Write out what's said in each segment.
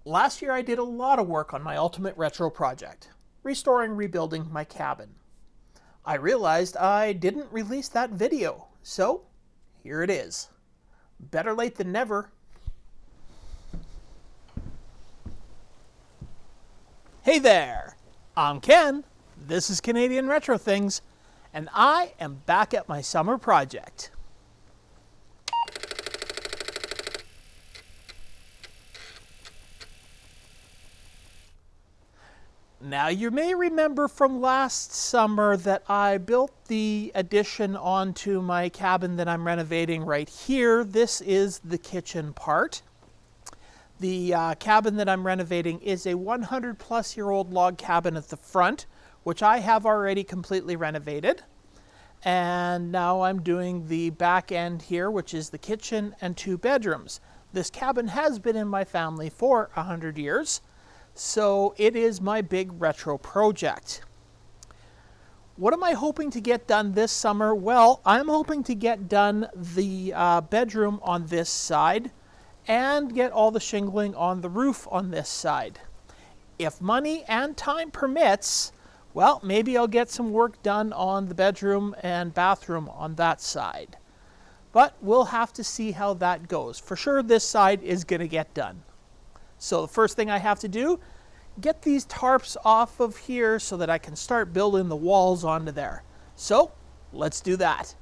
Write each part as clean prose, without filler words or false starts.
Last year I did a lot of work on my ultimate retro project, restoring and rebuilding my cabin. I realized I didn't release that video, so here it is. Better late than never. Hey there, I'm Ken, this is Canadian Retro Things, and I am back at my summer project. Now, you may remember from last summer that I built the addition onto my cabin that I'm renovating right here. This is the kitchen part. The cabin that I'm renovating is a 100-plus-year-old log cabin at the front, which I have already completely renovated. And now I'm doing the back end here, which is the kitchen and 2 bedrooms. This cabin has been in my family for 100 years. So it is my big retro project. What am I hoping to get done this summer? Well, I'm hoping to get done the bedroom on this side and get all the shingling on the roof on this side. If money and time permits, well, maybe I'll get some work done on the bedroom and bathroom on that side. But we'll have to see how that goes. For sure, this side is going to get done. So the first thing I have to do, get these tarps off of here so that I can start building the walls onto there. So let's do that.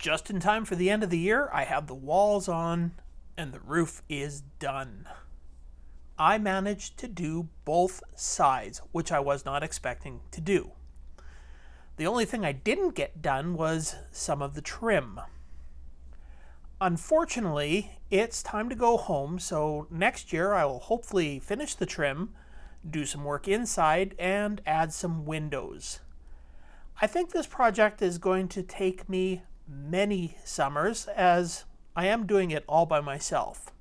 Just in time for the end of the year, I have the walls on and the roof is done. I managed to do both sides, which I was not expecting to do. The only thing I didn't get done was some of the trim. Unfortunately, it's time to go home, so next year I will hopefully finish the trim, do some work inside, and add some windows. I think this project is going to take me many summers, as I am doing it all by myself.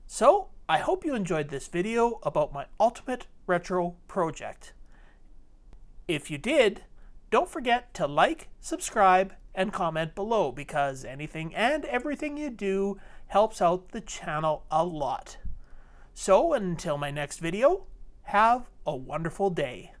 So, I hope you enjoyed this video about my ultimate retro project. If you did, don't forget to like, subscribe, and comment below, because anything and everything you do helps out the channel a lot. So until my next video, have a wonderful day.